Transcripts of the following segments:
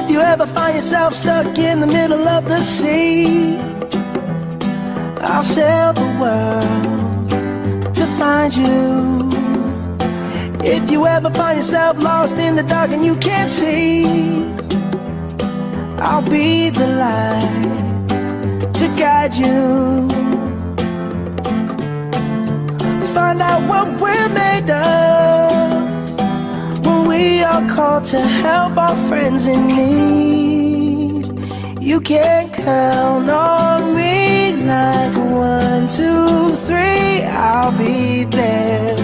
If you ever find yourself stuck in the middle of the sea, I'll sail the world to find you. If you ever find yourself lost in the dark and you can't see, I'll be the light to guide you. Find out what we're made of when we are called to help our friends in need. You can count on me like 1, 2, 3, I'll be there.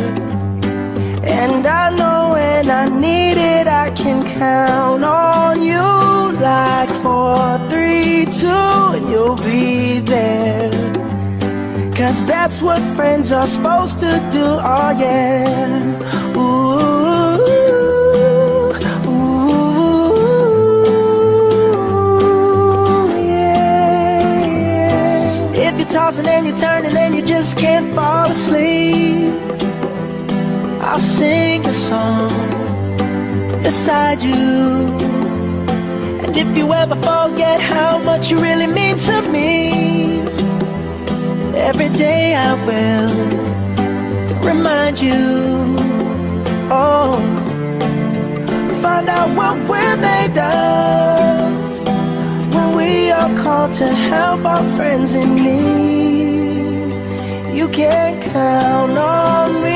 And I know when I need it, I can count on you like 4, 3, 2, and you'll be there. 'Cause that's what friends are supposed to do, oh yeah. Ooh, ooh, yeah. If you're tossing and you're turning and you just can't fall asleep, I'll sing a song beside you. And if you ever forget how much you really mean to me, every day I will remind you. Oh, find out what we're made of when we are called to help our friends in need. You can count on me